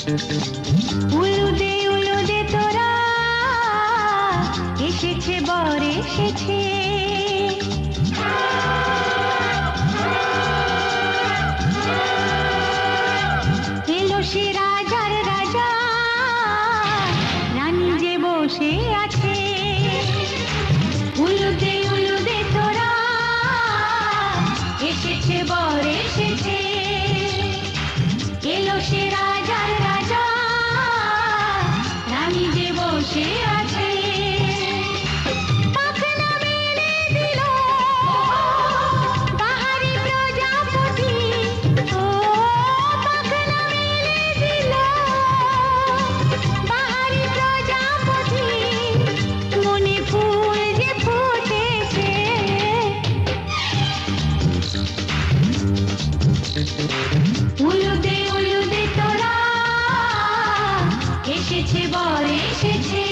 উলুদে উলুদে তোরা এসেছে বর এসেছে, এলো সে রাজার রাজা, রানী যে বসে আছে। উলুদে উলুদে তোরা এসেছে বর এসেছে, এলো সে রাজার রাজা, রানী যে বসে আছে। পাখনা মেলে দিল বাহারি প্রজাপতি, ও পাখনা মেলে দিল বাহারি প্রজাপতি, মনে ফুল যে ফুটেছে। উলুদে উলুদে তোরা এসেছে বর এসেছে।